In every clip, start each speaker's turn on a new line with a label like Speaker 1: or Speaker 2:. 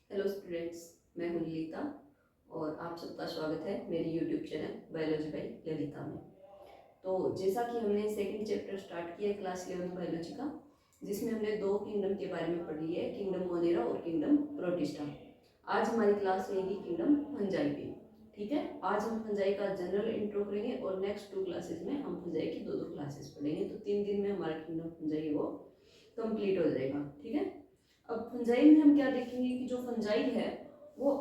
Speaker 1: Hello students, मैं हूं ललिता और आप सबका स्वागत है मेरे YouTube channel biology by Lalita में। तो जैसा कि हमने सेकंड चैप्टर स्टार्ट किया क्लास 11 बायोलॉजी का, जिसमें हमने दो किंगडम के बारे में पढ़ लिया है, किंगडम मोनेरा और किंगडम प्रोटिस्टा। आज हमारी क्लास रहेगी किंगडम फंजाई पे। ठीक है, आज हम फंजाई का जनरल इंट्रो करेंगे और नेक्स्ट 2 क्लासेस में हम फंजाई की दो क्लासेस पढ़ेंगे। तो 3 दिन में हमारा किंगडम फंजाई वो कंप्लीट हो जाएगा। ठीक है, अब फंजाई में हम क्या देखेंगे कि जो फंजाई है वो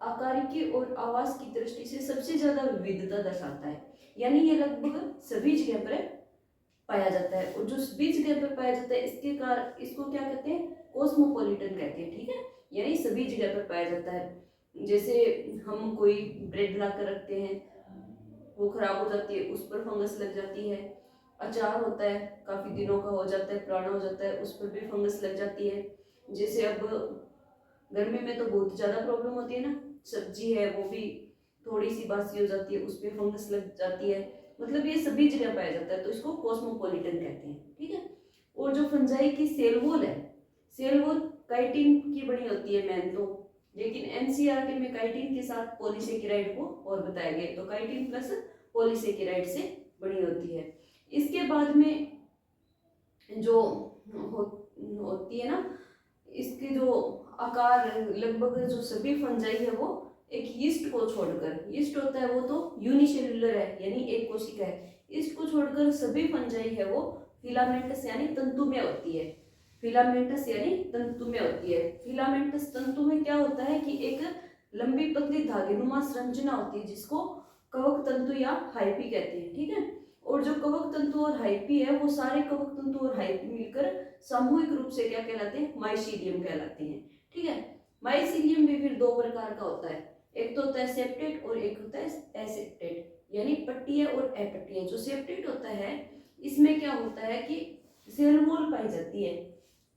Speaker 1: आकारिकी और आवास की दृष्टि से सबसे ज्यादा विविधता दर्शाता है। यानी ये लगभग सभी जगह पर पाया जाता है, और जो सभी जगह पर पाया जाता है इसके कारण इसको क्या कहते हैं, कॉस्मोपॉलिटन कहते हैं। ठीक है, यानी सभी जगह पर पाया जाता है। जैसे हम कोई ब्रेड ला कर रखते हैं, वो खराब हो जाती है, उस पर फंगस लग जाती है। अचार होता है, काफी दिनों का हो जाता है, पुराना हो जाता है, उस पर भी फंगस लग जाती है। जैसे अब गर्मी में तो बहुत ज्यादा प्रॉब्लम होती है ना, सब्जी है वो भी थोड़ी सी बासी हो जाती है, उस पर फंगस लग जाती है। मतलब ये सभी जगह पाया जाता है, तो इसको कॉस्मोपॉलिटन कहते हैं। ठीक है, और जो फंजाई की सेल वॉल है, सेल वॉल काइटिन की बनी होती है मेन तो, लेकिन एनसीईआरटी में काइटिन के साथ पॉलीसेकेराइड को और बताया गया, तो काइटिन प्लस पॉलीसेकेराइड से बनी होती है। इसके बाद में जो होती है ना, इसके जो आकार लगभग जो सभी फंजाई है वो एक यीस्ट को छोड़कर, यीस्ट होता है वो तो यूनिसेल्युलर है यानी एक कोशिका है, इसको छोड़कर सभी फंजाई है वो फिलामेंटस यानी तंतु में होती है। फिलामेंटस यानी तंतु में होती है। फिलामेंटस तंतु में क्या होता है कि एक लंबी पतली धागेनुमा संरचना होती है, जिसको कवक तंतु या हाइपी कहते हैं। ठीक है, और जो कवक तंतु और हाइपी है वो सारे कवक तंतु और हाइपी मिलकर सामूहिक रूप से क्या कहलाते हैं, माइसीलियम कहलाते हैं। ठीक है, माइसीलियम भी फिर दो प्रकार का होता है, एक तो होता है सेप्टेट और एक होता है एसेप्टेट, यानी पट्टीय और अपट्टीय। जो सेप्टेट होता है इसमें क्या होता है कि सेल वॉल पाई जाती है,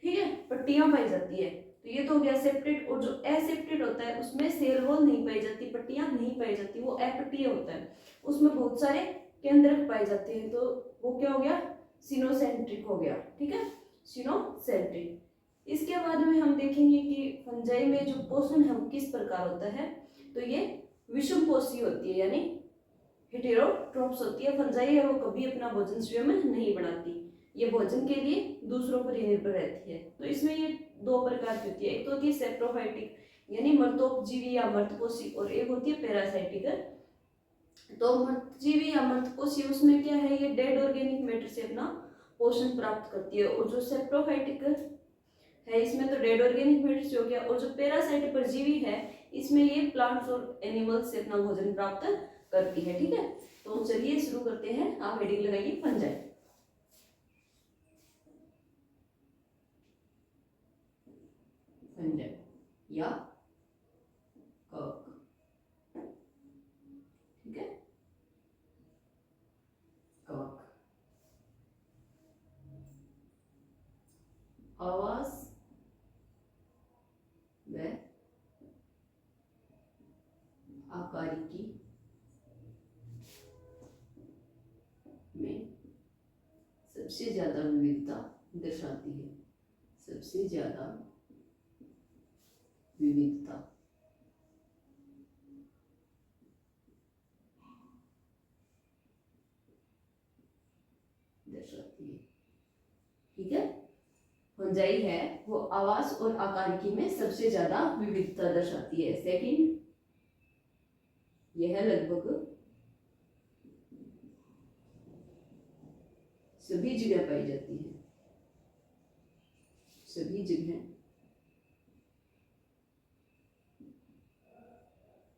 Speaker 1: ठीक है, पट्टियां पाई जाती है, तो ये तो हो गया सेप्टेट। और जो एसेप्टेट होता है उसमें सेल वॉल नहीं पाई जाती, पट्टियां नहीं पाई जाती, वो अपट्टीय होता है, उसमें बहुत सारे केंद्रक पाए जाते हैं, तो वो क्या हो गया, सिनोसेंट्रिक हो गया। ठीक है, सिनोसेंट्रिक। इसके बाद में हम देखेंगे कि फंजाई में जो पोषण है वो किस प्रकार होता है, तो ये विषम पोषी होती है, यानी हेटेरोट्रोप्स होती है। फंजाई है वो कभी अपना भोजन स्वयं नहीं बनाती, ये भोजन के लिए दूसरों पर ही निर्भर रहती है। तो इसमें ये दो प्रकार की होती है, एक तो होती है सेप्रोफाइटिक यानी मर्तोपजीवी या मर्तपोषी, और एक होती है पैरासाइटिक। तो मृतजीवी या मृतकोषी उसमें क्या है, ये डेड ऑर्गेनिक मैटर से अपना पोषण प्राप्त करती है। और जो सेप्रोफाइटिक है इसमें तो डेड ऑर्गेनिक मैटर से हो गया, और जो पैरासाइट परजीवी है इसमें ये प्लांट्स और एनिमल्स से अपना भोजन प्राप्त करती है। ठीक है, तो चलिए शुरू करते हैं। आप हेडिंग लगाइए फंजाई। फंजाई या कवक। ठीक है, कवक आवास व आकारिकी में सबसे ज्यादा विविधता दर्शाती है, सबसे ज्यादा विविधता दर्शाती है। ठीक है, फंजाई है वो आवास और आकारिकी में सबसे ज्यादा विविधता दर्शाती है। सेकंड, यह लगभग सभी जगह पाई जाती है, सभी जगह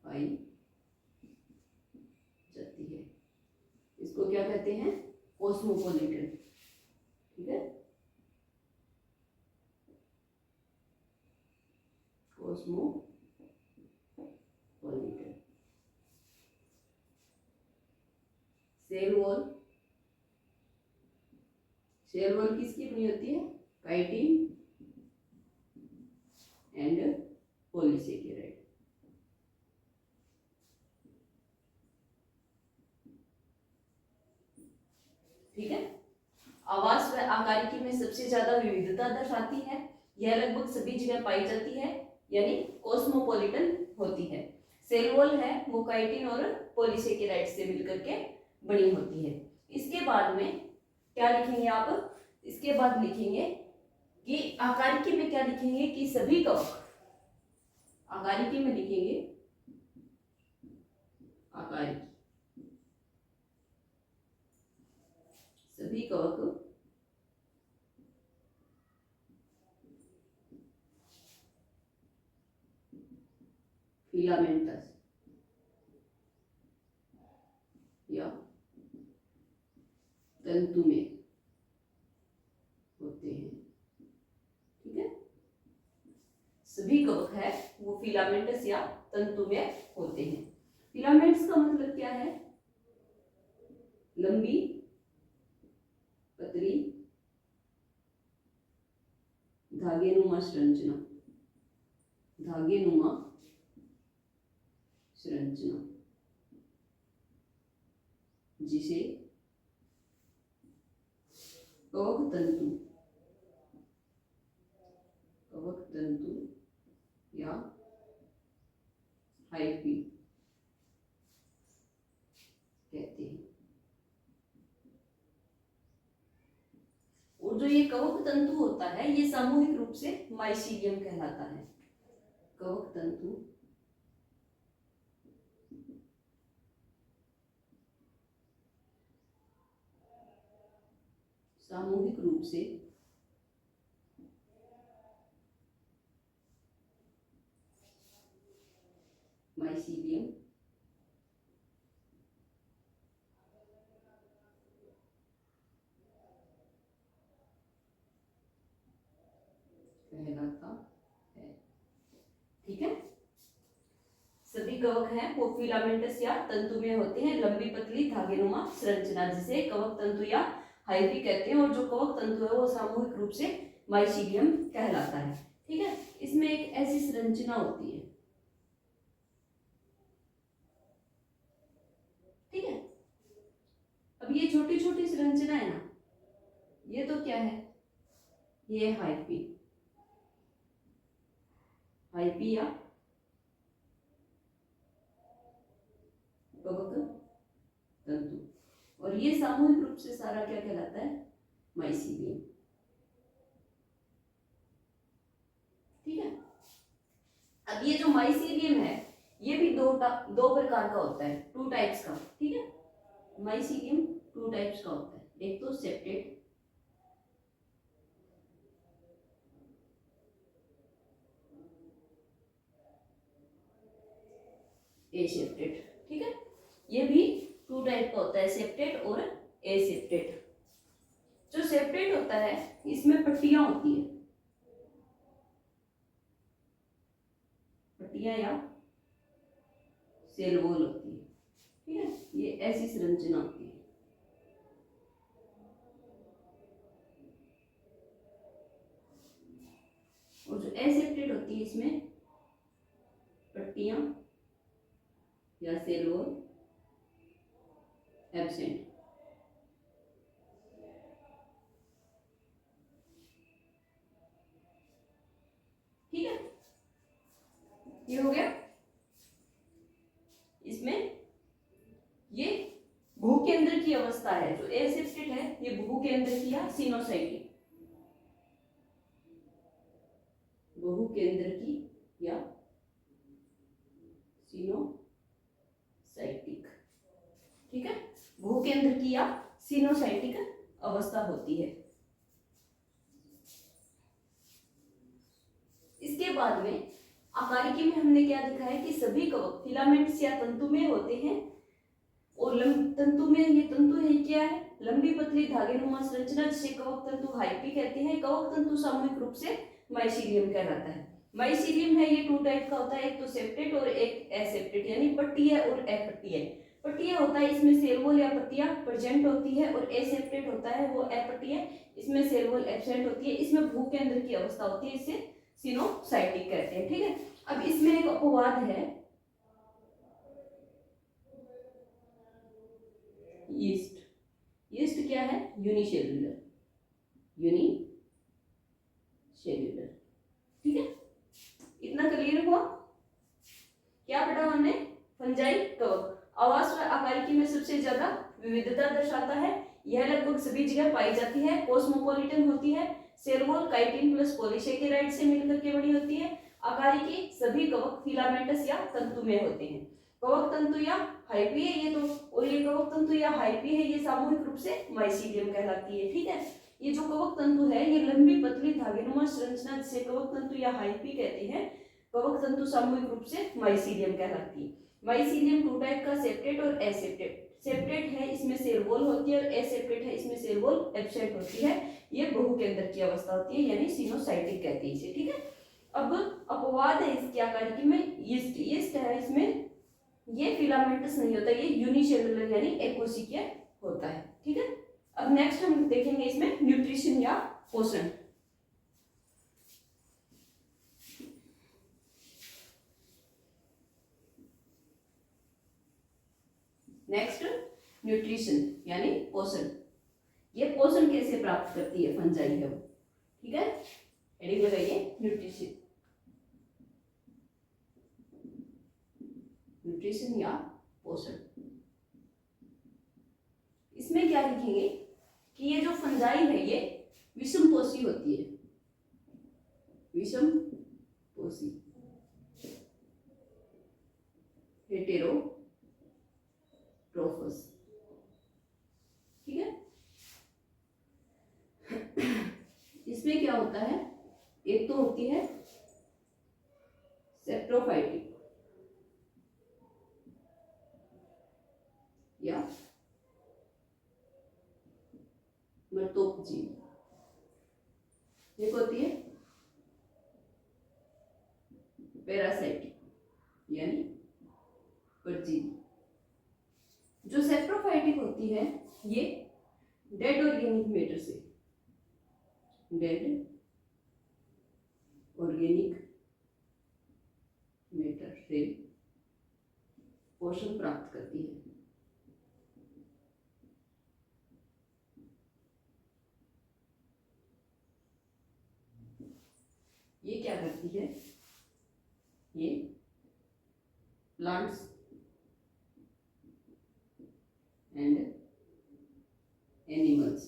Speaker 1: पाई जाती है। इसको क्या कहते हैं, कॉस्मोपॉलिटन। ठीक है, cosmopolitan. Cell wall, cell wall किसकी बनी होती है, काइटिन एंड पॉलीसेकेराइड। ठीक है, आवास व आकारिकी में सबसे ज्यादा विविधता दर्शाती है, यह लगभग सभी जगह पाई जाती है, यानी ऑस्मोपोलिटन होती है। सेल वॉल है वो काइटिन और पॉलीसेकेराइड से मिलकर के बनी होती है। इसके बाद में क्या लिखेंगे आप, इसके बाद लिखेंगे कि आकारिकी में क्या लिखेंगे कि सभी कवक, आकारिकी में लिखेंगे आकारिकी, सभी कवक फिलामेंटस या तंतु में होते हैं। ठीक है, सभी कवक है वो फिलामेंटस या तंतु में होते हैं। फिलामेंट्स का मतलब क्या है, लंबी पतली धागेनुमा संरचना, धागेनुमा संरचना जिसे कवक तंतु, कवक तंतु या हाइफी कहते हैं। और जो ये कवक तंतु होता है ये सामूहिक रूप से माइसीलियम कहलाता है। कवक तंतु सामूहिक रूप से माइसीलियम कहलाता है। ठीक है, सभी कवक हैं वो फिलामेंटस या तंतु में होते हैं, लंबी पतली धागेनुमा संरचना जिसे कवक तंतु या हाइफी कहते हैं। और जो कवक तंतु है वो सामूहिक रूप से माइसीलियम कहलाता है। ठीक है, इसमें एक ऐसी संरचना होती है। ठीक है, अब ये छोटी छोटी संरचना है ना, ये तो क्या है, ये हाइफी, हाइफी या कवक तंतु, और ये सामूहिक रूप से सारा क्या कहलाता है, माइसीलियम। ठीक है, अब ये जो माइसीलियम है ये भी दो प्रकार का होता है, टू टाइप्स का। ठीक है, माइसीलियम टू टाइप्स का होता है, एक तो सेप्टेट, एसेप्टेट। ठीक है, ये भी टू टाइप का होता है, सेप्टेट और एसेप्टेट। जो सेप्टेट होता है इसमें पट्टियां होती है, पट्टियां या सेल वॉल होती है। ठीक है, ये ऐसी संरचना होती है। और जो एसेप्टेट होती है इसमें पट्टियां या सेल वॉल एब्सेंट। ठीक है, ये हो गया। इसमें ये भूकेंद्र की अवस्था है, जो एसेप्टेट है ये भूकेंद्र की या सिनोसाइटिक, बहुकेंद्र की या सिनोसाइटिक। ठीक है, भूकेंद्र की या सिनोसाइटिक अवस्था होती है। इसके बाद में आकारिकी में हमने क्या देखा है कि सभी कवक फिलामेंट्स या तंतु में होते हैं। और तंतु में ये तंतु है क्या है, लंबी पतली धागेनुमा संरचना जिसे कवक तंतु हाइफी कहते हैं। कवक तंतु सामूहिक रूप से माइसीलियम कहलाता है। माइसीलियम है ये टू टाइप का होता है, एक तो सेप्टेट और एक एसेप्टेट, यानी पट्टी है और अपट्टी है। पट्टी होता है इसमें सेल वॉल या पट्टियां प्रेजेंट होती है, और एसेप्टेट होता है वो अपट्टी है, इसमें सेल वॉल एब्सेंट होती है, इसमें भूकेंद्र की अवस्था होती है, इसे सिनोसाइटिक कहते हैं। ठीक है, अब इसमें एक अपवाद है, यीस्ट। यीस्ट क्या है, यूनिसेल्युलर, यूनिसेल्युलर। ठीक है, इतना क्लियर हुआ। क्या पढ़ा हमने? फंजाई कवक आवास व आकारिकी में सबसे ज्यादा विविधता दर्शाता है। यह लगभग सभी जगह पाई जाती है, कॉस्मोपॉलिटन होती है, cell wall chitin plus polysaccharide से मिलकर के बनी होती है। आकारिकी सभी कवक फिलामेंटस या तंतुमय होते हैं। कवक तंतु या हाइपी है ये तो, और ये कवक तंतु या हाइपी है ये सामूहिक रूप से माइसीलियम कहलाती है। ठीक है, ये जो कवक तंतु है ये लंबी पतली धागेनुमा संरचना जिसे कवक तंतु या हाइपी कहते हैं। कवक तंतु सामूहिक रूप से माइसीलियम कहलाती है। माइसीलियम टू टाइप का, सेप्टेट और एसेप्टेट। सेप्टेट है इसमें सेल वॉल होती है और एसेप्टेट है इसमें सेल वॉल एब्सेंट होती है। ये बहु केंद्रक की अवस्था होती है यानी सिनोसाइटिक कहते हैं इसे। ठीक है, अब अपवाद है इसकी आकारिकी में, यीस्ट है इसमें, ये फिलामेंटस नहीं होता, ये यूनिसेलुलर यानी एकोसिकिया होता है। ठीक है, अब नेक्स्ट हम देखेंगे इसमें न्यूट्रिशन या पोषण। नेक्स्ट न्यूट्रिशन यानी पोषण। ये पोषण कैसे प्राप्त करती है फंजाई है वो। ठीक है, हेडिंग लगाइए न्यूट्रिशन। न्यूट्रिशन या पोषण, इसमें क्या लिखेंगे कि ये जो फंजाई है ये विषमपोषी होती है। विषमपोषी, हेटेरोट्रोफस। ठीक है, इसमें क्या होता है, एक तो होती है सेप्रोफाइटिक या मृतोपजीवी, एक होती है पैरासाइटिक यानी परजीवी। जो सेप्रोफाइटिक होती है ये डेड ऑर्गेनिक मैटर से, डेड ऑर्गेनिक मैटर से पोषण प्राप्त करती है। ये क्या करती है, ये प्लांट्स एंड एनिमल्स,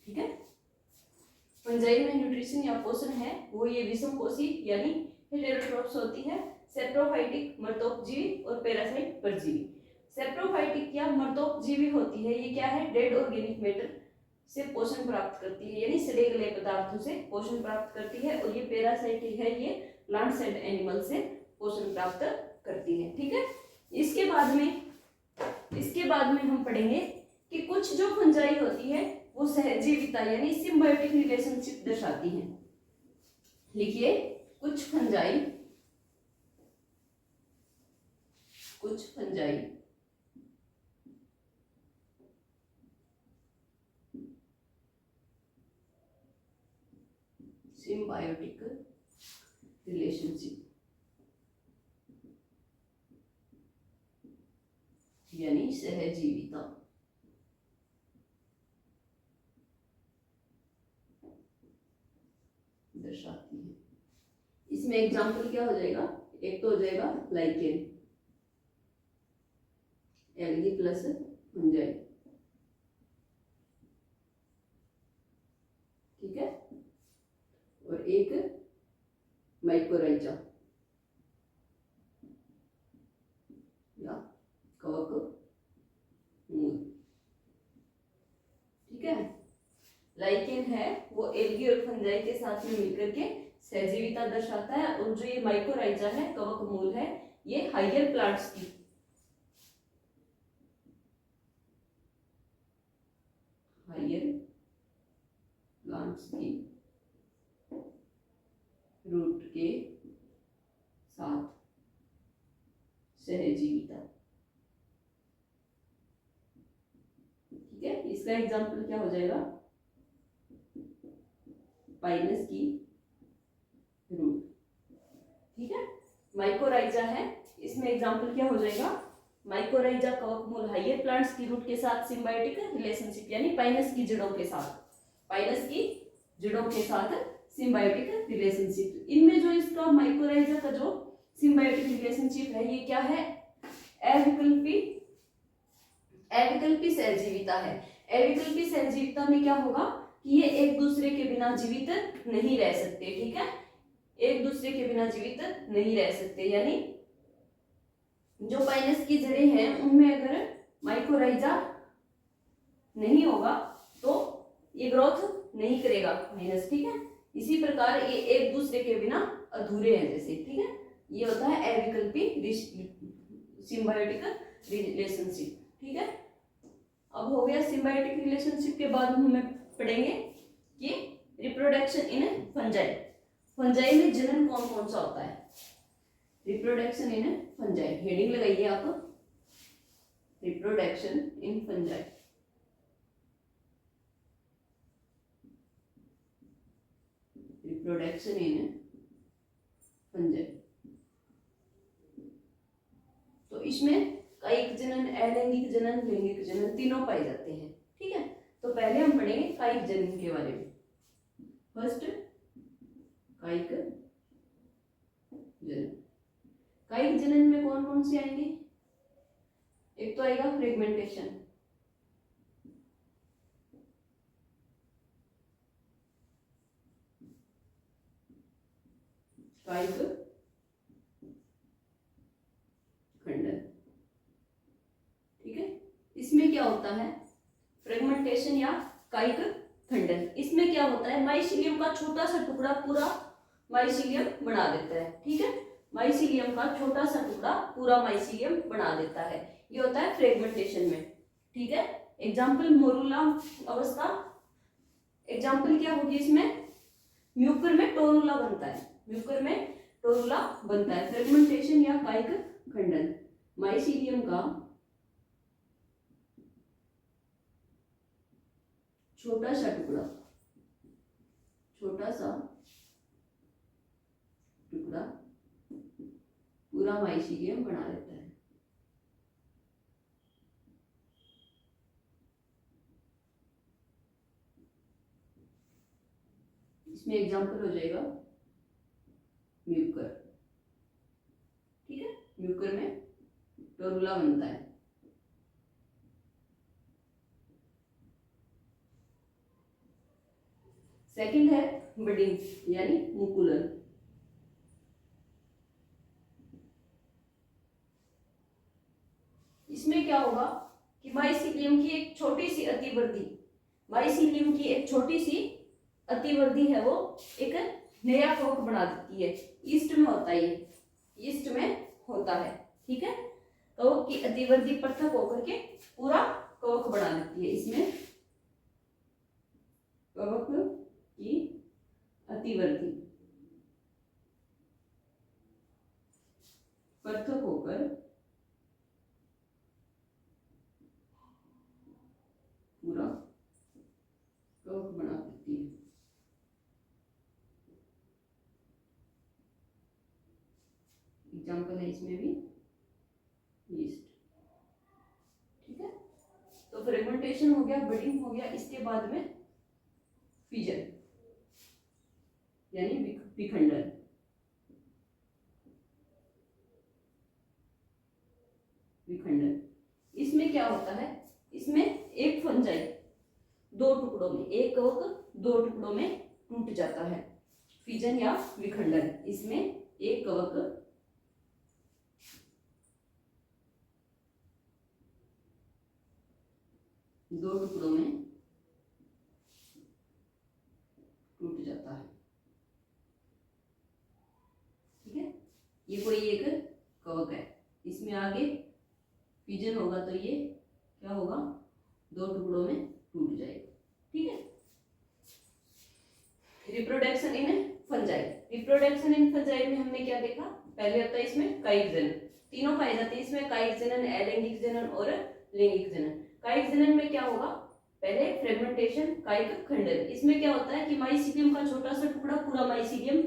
Speaker 1: ठीक है। फंजाई में न्यूट्रिशन या पोषण है वो ये विषमपोषी यानी हेटेरोट्रोफ्स होती है, सेप्रोफाइटिक मृतोपजीवी और पैरासाइट परजीवी। सेप्रोफाइटिक या मृतोपजीवी होती है, ये क्या है, डेड ऑर्गेनिक मैटर से पोषण प्राप्त करती है यानी सड़े गले पदार्थों से पोषण प्राप्त करती है। और ये पैरासाइटिक है, ये प्लांट्स एंड एनिमल से पोषण प्राप्त करती है। ठीक है, इसके बाद में हम पढ़ेंगे कि कुछ जो फंजाई होती है वो सहजीविता यानी सिम्बायोटिक रिलेशनशिप दर्शाती हैं। लिखिए, कुछ फंजाई सिम्बायोटिक रिलेशनशिप यानी सहजीविता दर्शाती है। इसमें एग्जाम्पल क्या हो जाएगा, एक तो हो जाएगा लाइकेन, एल्गी प्लस फंजाई। ठीक है, और एक माइकोराइजा या कवक मूल। ठीक है, लाइकेन है वो एल्गी और फंजाई के साथ में मिलकर के सहजीविता दर्शाता है, और जो ये माइकोराइजा है कवक मूल है ये हायर प्लांट्स की रूट के साथ सहजीविता। ठीक है, इसका एग्जाम्पल क्या हो जाएगा, पाइनस की रूट। ठीक है, माइकोराइजा है, इसमें एग्जाम्पल क्या हो जाएगा, माइकोराइजा कवकमूल हाइयर प्लांट्स की रूट के साथ सिम्बायोटिक रिलेशनशिप, यानी पाइनस की जड़ों के साथ, पाइनस की जड़ों के साथ सिम्बायोटिक रिलेशनशिप। इनमें जो इसका माइकोराइजा का जो सिम्बायोटिक रिलेशनशिप है, ये क्या है, अविकल्पी, अविकल्पी सहजीविता है। अविकल्पी सहजीविता में क्या होगा कि ये एक दूसरे के बिना जीवित नहीं रह सकते, ठीक है, एक दूसरे के बिना जीवित नहीं रह सकते, यानी जो पाइनस की जड़ें हैं उनमें अगर माइकोराइजा नहीं होगा तो ये ग्रोथ नहीं करेगा पाइनस, ठीक है। इसी प्रकार ये एक दूसरे के बिना अधूरे हैं जैसे, ठीक है, ये होता है अविकल्पी सिम्बायोटिक रिलेशनशिप, ठीक है। अब हो गया सिम्बायोटिक रिलेशनशिप के बाद हमें पढ़ेंगे कि रिप्रोडक्शन इन फंजाई। फंजाई में जनन कौन कौन सा होता है, रिप्रोडक्शन इन फंजाई, हेडिंग लगाइए आप, reproduction in fungi. Reproduction in fungi, तो इसमें कायिक जनन, अलैंगिक जनन, लैंगिक जनन तीनों पाए जाते हैं, ठीक है। तो पहले हम पढ़ेंगे कायिक जनन के बारे में। फर्स्ट कायिक जनन। कायिक जनन में कौन कौन से आएंगे, एक तो आएगा फ्रेगमेंटेशन, कायिक खंडन, ठीक है। इसमें क्या होता है, फ्रेगमेंटेशन या कायिक खंडन, इसमें क्या होता है, माइसीलियम का छोटा सा टुकड़ा पूरा माइसीलियम बना देता है, ठीक है, माइसीलियम का छोटा सा टुकड़ा पूरा माइसीलियम बना देता है, ये होता है फ्रेगमेंटेशन में, ठीक है। एग्जाम्पल मोरूला अवस्था, एग्जाम्पल क्या होगी इसमें, म्यूकर में टोरूला बनता है, म्यूकर में टोरूला बनता है। फ्रेगमेंटेशन या कायिक खंडन, माइसीलियम का छोटा सा टुकड़ा, छोटा सा टुकड़ा पूरा माइसीलियम बना देता है। इसमें एग्जांपल हो जाएगा म्यूकर, ठीक है, म्यूकर में टोरूला बनता है। सेकंड है बडिंग यानी मुकुलन, इसमें क्या होगा कि माइसीलियम की एक छोटी सी अतिवृद्धि, माइसीलियम की एक छोटी सी अतिवृद्धि है वो एक नया कवक बना देती है। ईस्ट में होता है, ये ईस्ट में होता है, ठीक है। कवक की अतिवृद्धि पृथक होकर के पूरा कवक बना देती है। इसमें कवक की अतिवृद्धि पृथक होकर पूरा कवक बना देती है। एग्जाम्पल है इसमें भी ईस्ट, ठीक है। तो फ्रेगमेंटेशन हो गया, बडिंग हो गया, इसके बाद में फिजन यानी विखंडन। विखंडन इसमें क्या होता है, इसमें एक फंजाई दो टुकड़ों में, एक कवक दो टुकड़ों में टूट जाता है, फिजन या विखंडन। इसमें एक कवक दो टुकड़ों में टूट जाता है, ठीक है। ये कोई एक कवक है, इसमें आगे फिजन होगा तो ये क्या होगा, दो टुकड़ों में टूट जाएगा, ठीक है। Reproduction in fungi, reproduction in fungi में हमने क्या देखा, पहले होता है इसमें कायिक जनन, तीनों पाए जाते हैं इसमें, कायिक जनन, अलैंगिक जनन और लैंगिक जनन। कायिक जनन में क्या होगा, पहले फ्रेगमेंटेशन, कायिक खंडन। इसमें क्या होता है कि माइसीलियम का छोटा सा टुकड़ा पूरा माइसीलियम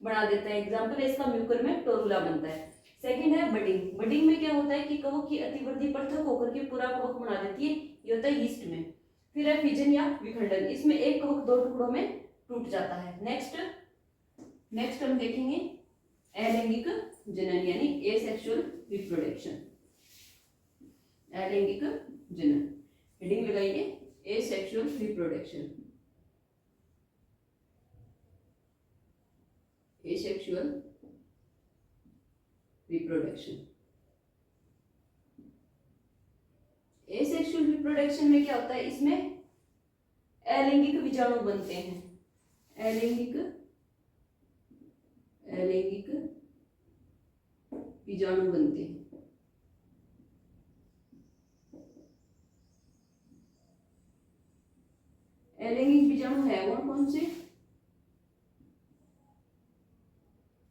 Speaker 1: बना देता है। एग्जांपल है इसका म्यूकर में टोरूला बनता है। सेकंड है बडिंग। बडिंग में क्या होता है कि कवक की अतिवृद्धि पृथक होकर के पूरा कवक बना देती है, ये होता है यीस्ट में। फिर है फिजन या विखंडन, इसमें एक कवक दो टुकड़ों में टूट जाता है। नेक्स्ट हम देखेंगे अलैंगिक जनन यानी एसेक्सुअल रिप्रोडक्शन। अलैंगिक जनन, हेडिंग लगाइए asexual reproduction. Asexual reproduction. Asexual reproduction में क्या होता है, इसमें अलैंगिक बीजाणु बनते हैं। अलैंगिक बीजाणु बनते हैं। अलैंगिक बीजाणु है वो कौन से,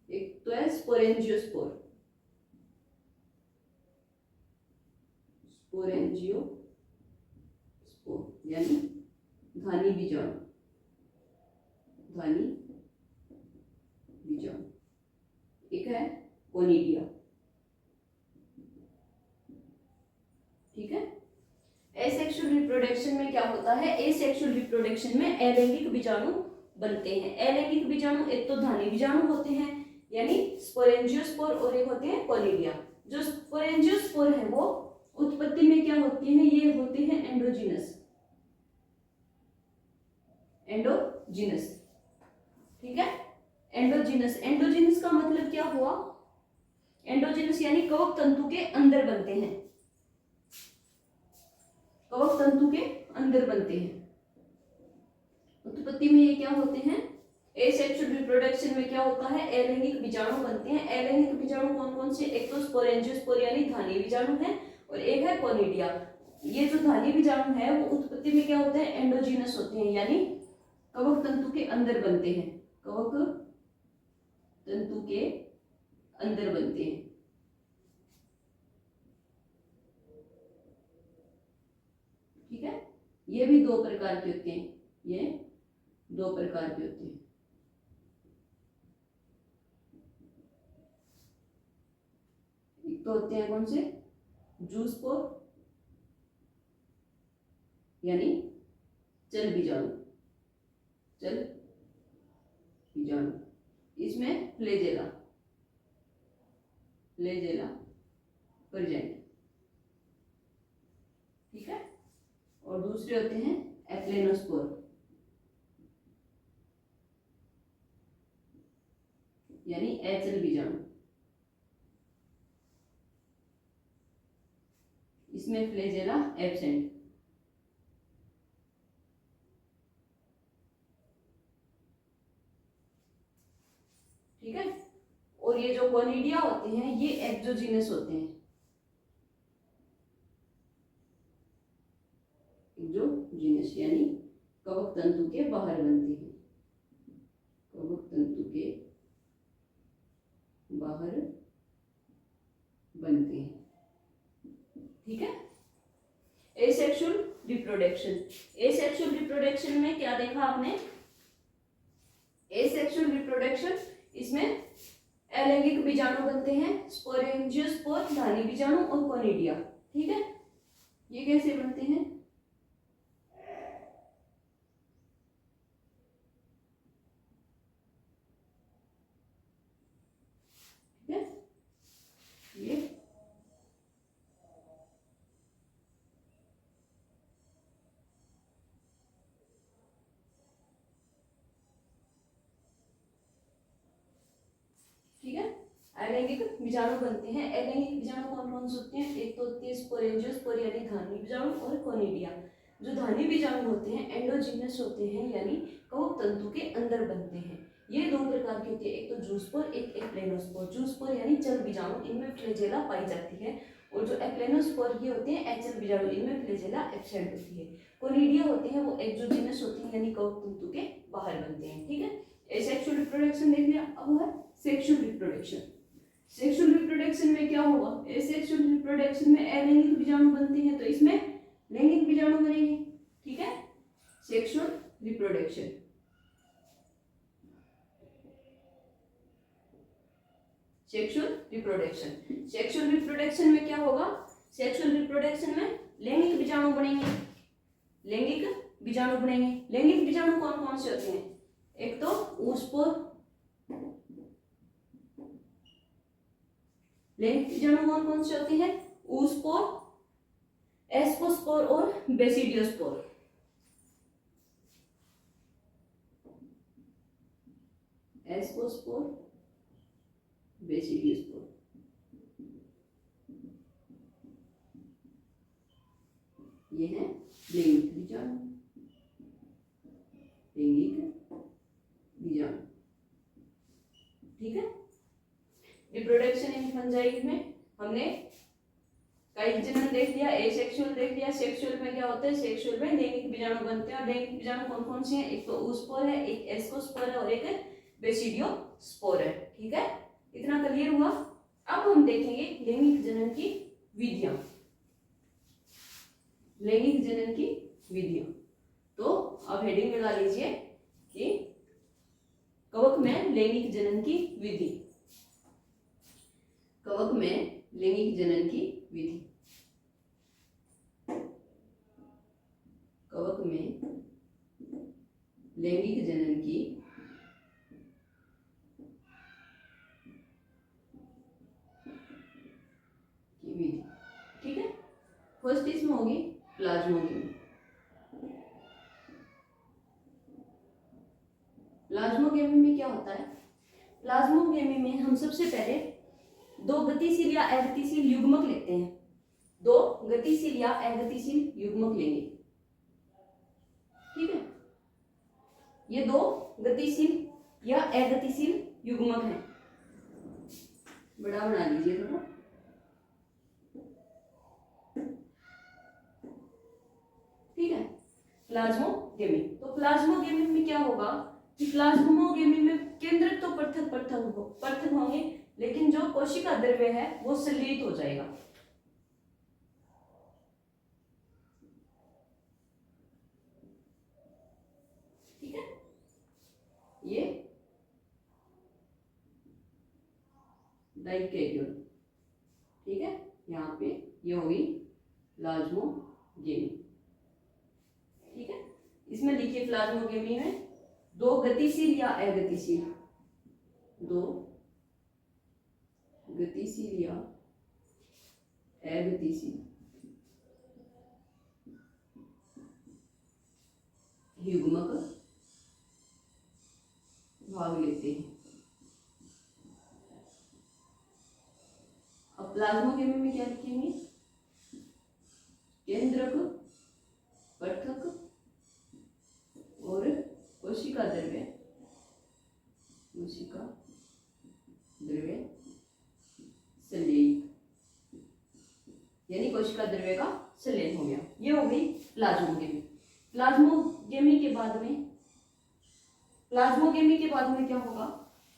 Speaker 1: एक तो है स्पोरेंजियोस्पोर, स्पोरेंजियोस्पोर यानी धानी बीजाणु, धानी बीजाणु। एक है कोनिडिया, ठीक है। एसेक्सुअल रिप्रोडक्शन में क्या होता है, एसेक्सुअल रिप्रोडक्शन में अलैंगिक बीजाणु बनते हैं। अलैंगिक बीजाणु एक तो धानी बीजाणु होते हैं यानी स्पोरेंजियोस्पोर, और एक होते हैं कोनिडिया। जो स्पोरेंजियोस्पोर है वो उत्पत्ति में क्या होती है, ये होते हैं एंडोजीनस, एंडोजीनस, ठीक है। एंडोजीनस, एंडोजीनस का मतलब क्या हुआ, एंडोजीनस यानी कवक तंतु के अंदर बनते हैं, कवक तंतु के अंदर बनते हैं। उत्पत्ति में ये क्या होते हैं, एसेक्सुअल रिप्रोडक्शन में क्या होता है, अलैंगिक बीजाणु बनते हैं। अलैंगिक बीजाणु कौन कौन से, एक तो स्पोरेंजियोस्पोर यानी धानी बीजाणु है, और एक है कोनिडिया। ये जो धानी बीजाणु है वो उत्पत्ति में क्या होते हैं, एंडोजीनस होते हैं यानी कवक तंतु के अंदर बनते हैं, कवक तंतु के अंदर बनते हैं, ठीक है। ये भी दो प्रकार के होते हैं, ये दो प्रकार के होते हैं। एक तो होते हैं कौन से, जूस्पोर यानी चल बीजाणु, चल बीजाणु। इसमें फ्लैजेला, फ्लैजेला प्रेजेंट, ठीक है। और दूसरे होते हैं एप्लेनोस्पोर यानी एचल बीजाणु, इसमें फ्लैजेला एब्सेंट, ठीक है। और ये जो कोनिडिया होते हैं ये एक्सोजीनस होते हैं, एक्सोजीनस यानी कवक तंतु के बाहर बनते हैं, कवक तंतु के बाहर बनते हैं, ठीक है। एसेक्सुअल रिप्रोडक्शन, एसेक्सुअल रिप्रोडक्शन में क्या देखा आपने, एसेक्सुअल रिप्रोडक्शन इसमें अलैंगिक बीजाणु बनते हैं, स्पोरेंजियोस्पोर धानी बीजाणु और कोनिडिया, ठीक है। ये कैसे बनते हैं, ठीक है। ये ठीक है, अलैंगिक बीजाणु बनते हैं। अलैंगिक बीजाणु कौन कौन से होते हैं, एक तो होती है स्पोरेंजियोस्पोर यानी धानी बीजाणु और कोनिडिया। जो धानी बीजाणु होते हैं एंडोजीनस होते हैं यानी कवक तंतु के अंदर बनते हैं। ये दो प्रकार की होती है, एक तो जूस्पोर, एक एप्लेनोस्पोर। जूस्पोर यानी चल बीजाणु, इनमें फ्लैजेला पाई जाती है, और जो एप्लेनोस्पोर ये होते हैं एचल बीजाणु, इनमें फ्लैजेला एब्सेंट होती है। कोनिडिया होते हैं वो एक्सोजीनस होती है यानी कवक तंतु के बाहर बनते हैं, ठीक है। एसेक्सुअल रिप्रोडक्शन देख लिया। अब है सेक्सुअल रिप्रोडक्शन। सेक्सुअल रिप्रोडक्शन में क्या होगा, एसेक्सुअल रिप्रोडक्शन में अलैंगिक बीजाणु बनते हैं तो इसमें लैंगिक बीजाणु बनेंगे, ठीक है। Sexual reproduction, sexual reproduction. Sexual reproduction में क्या होगा? सेक्सुअल रिप्रोडक्शन में लैंगिक बीजाणु बनेंगे, लैंगिक बीजाणु बनेंगे। लैंगिक बीजाणु कौन कौन से होते हैं? एक तो ऊस्पोर, लैंगिक बीजाणु कौन कौन से होते हैं? ऊस्पोर, एस्कोस्पोर और बेसिडियोस्पोर। Ascospore, basidiospore. ये है लैंगिक बीजाणु, लैंगिक बीजाणु। ठीक है। रिप्रोडक्शन इन फंजाई में हमने कई जनन देख लिया, एसेक्सुअल देख लिया। सेक्सुअल में क्या होता है? सेक्सुअल में लैंगिक बीजाणु बनते हैं। और लैंगिक बीजाणु कौन कौन से हैं? एक तो oospore है, एक एस्कोस्पोर है और एक बेसिडियोस्पोर है। ठीक है, इतना क्लियर हुआ। अब हम देखेंगे लैंगिक जनन की विधियां, लैंगिक जनन की विधियां। तो अब हेडिंग लगा लीजिए कि कवक में लैंगिक जनन की विधि, कवक में लैंगिक जनन की विधि। कवक में लैंगिक जनन की विधि। ठीक है, फर्स्ट इसमें होगी प्लाज्मोगेमी। प्लाज्मोगेमी में क्या होता है? प्लाज्मोगेमी में हम सबसे पहले दो गतिशील या अगतिशील युग्मक लेते हैं, दो गतिशील या अगतिशील युग्मक लेंगे। ठीक है, ये दो गतिशील या अगतिशील युग्मक हैं। बड़ा बना लीजिए थोड़ा। ठीक है, प्लाज्मोगेमी। तो प्लाज्मोगेमी में क्या होगा कि प्लाज्मोगेमी में केंद्रक तो पृथक होंगे, लेकिन जो कोशिका द्रव्य है वो संलीत हो जाएगा। ठीक है, ये डाइकैरियोन। ठीक है, यहाँ पे ये होगी प्लाज्मोगेमी। ठीक है, इसमें लिखिए प्लाज्मोगेमी में दो गतिशील या अगतिशील, दो गतिशील या अगतिशील युग्मक भाग लेते हैं। अब प्लाज्मोगेमी में क्या लिखेंगे? केंद्रक, पृथक और कोशिका द्रव्य, कोशिका द्रव्य संलयन, यानी कोशिका द्रव्य का संलयन हो गया। ये हो गई प्लाज्मोगेमी। प्लाज्मोगेमी के बाद में, प्लाज्मोगेमी के बाद में क्या होगा?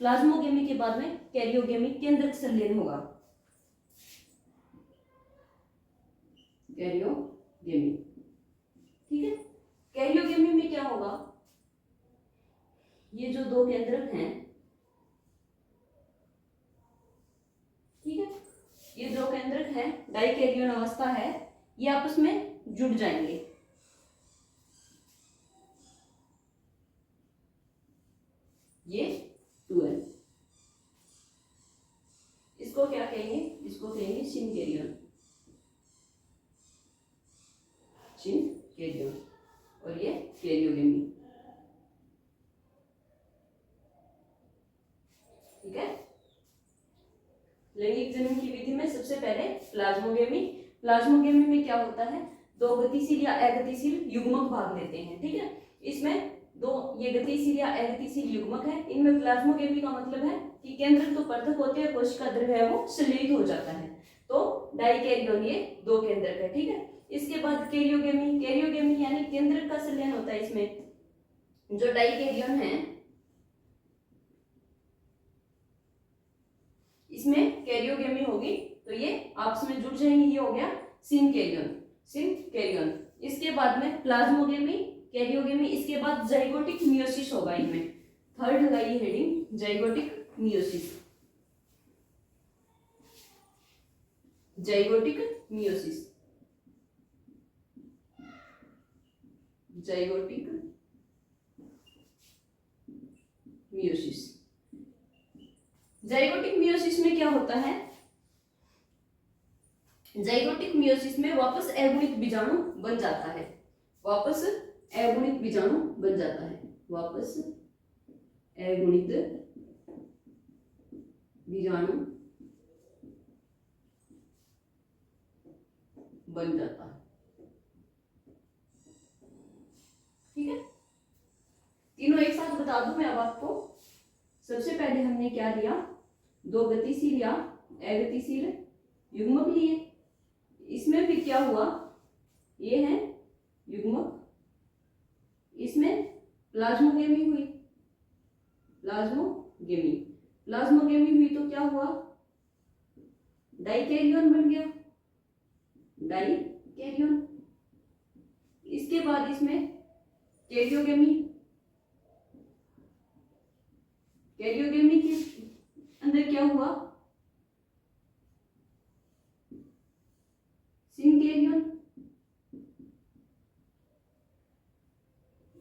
Speaker 1: प्लाज्मोगेमी के बाद में कैरियोगेमी, केंद्रक संलयन होगा। कैरियोगेमी। ठीक है, कैरियोगेमी में क्या होगा? ये जो दो केंद्रक हैं, ठीक है, ये दो केंद्रक हैं, डाइकैरियोन अवस्था है, ये आपस में जुड़ जाएंगे। ये 2N, इसको क्या कहेंगे? इसको कहेंगे सिनकैरियोन, सिनकैरियोन। और ये कैरियोगेमी। ठीक है, लैंगिक जनन की विधि में सबसे पहले प्लाज्मोगेमी। प्लाज्मोगेमी में क्या होता है? दो गतिशील या अगतिशील युग्मक भाग लेते हैं। ठीक है, इसमें दो ये गतिशील या अगतिशील युग्मक है। इनमें प्लाज्मोगेमी का मतलब है कि केंद्रक तो पृथक होते हैं, कोशिका द्रव्य है वो संलयित हो जाता है। तो डाइकैरियोन ये दो केंद्रक है। ठीक है, इसके बाद कैरियोगेमी। कैरियोगेमी यानी केंद्रक का संलयन होता है। इसमें जो डाइकैरियोन है, इसमें कैरियोगेमी होगी, तो ये आपस में जुड़ जाएंगे। ये हो गया सिनकैरियोन, सिनकैरियोन। इसके बाद में प्लाज्मोगेमी, कैरियोगेमी, इसके बाद जाइगोटिक मियोसिस होगा। इनमें थर्ड लगाइए heading, zygotic meiosis. Zygotic meiosis, zygotic meiosis. Zygotic meiosis में क्या होता है? जाइगोटिक मियोसिस में वापस अगुणित बीजाणु बन जाता है, वापस अगुणित बीजाणु बन जाता है, वापस अगुणित बीजाणु बन जाता है। ठीक है, तीनों एक साथ बता दूं मैं अब आपको। सबसे पहले हमने क्या लिया? दो गतिशील या अगतिशील युग्मक लिए। इसमें फिर क्या हुआ? ये है युग्मक, इसमें प्लाज्मोगेमी हुई, प्लाज्मोगेमी, प्लाज्मोगेमी हुई तो क्या हुआ? डाइकैरियन बन गया, डाइकैरियन। इसके बाद इसमें कैरियोगेमी, कैरियोगेमी के अंदर क्या हुआ? सिनकैरियन।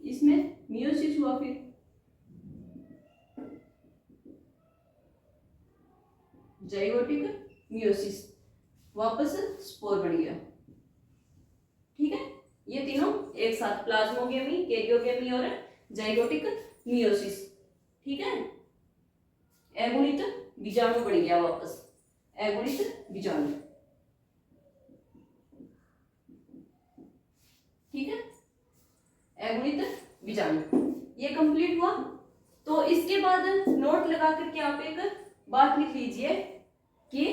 Speaker 1: इसमें मियोसिस हुआ, फिर जाइगोटिक मियोसिस, वापस स्पोर बन गया। ठीक है, ये तीनों एक साथ, प्लाज्मोगेमी, कैरियोगेमी और जाइगोटिक मियोसिस। ठीक है, अगुणित बीजाणु बन गया वापस, अगुणित बीजाणु। ठीक है, अगुणित बीजाणु, ये कंप्लीट हुआ। तो इसके बाद नोट लगा करके आप एक बात लिख लीजिए कि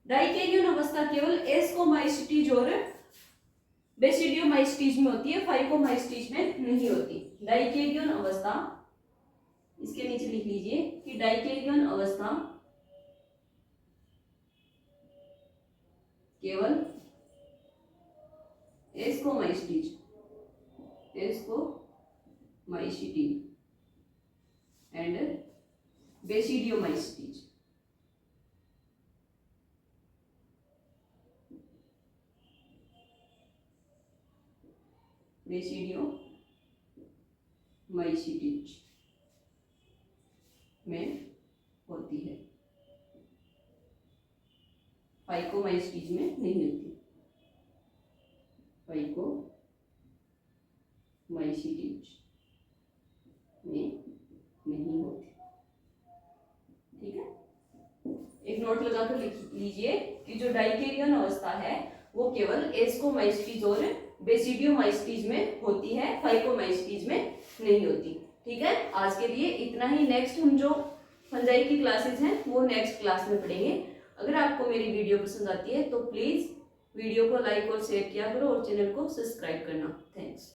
Speaker 1: डाइकैरियन अवस्था केवल एस्कोमाइसिटीज और बेसिडियोमाइसिटीज में होती है, फाइकोमाइसिटीज में नहीं होती। डाइकैरियन अवस्था, इसके नीचे लिख लीजिए कि डाइकैरियन अवस्था केवल ascomycetes, ascomycetes and basidiomycetes, basidiomycetes में होती है, फाइकोमाइसिटीज में नहीं होती, फाइकोमाइसिटीज में नहीं होती। ठीक है, एक नोट लगाकर लिख लीजिए कि जो डाइकैरियन अवस्था है वो केवल एस्कोमाइसिटीज और बेसिडियोमाइसिटीज में होती है, फाइकोमाइसिटीज में नहीं होती। ठीक है, आज के लिए इतना ही। नेक्स्ट हम जो फंजाई की क्लासेस हैं वो नेक्स्ट क्लास में पढ़ेंगे। अगर आपको मेरी वीडियो पसंद आती है तो प्लीज वीडियो को लाइक और शेयर किया करो और चैनल को सब्सक्राइब करना। थैंक्स।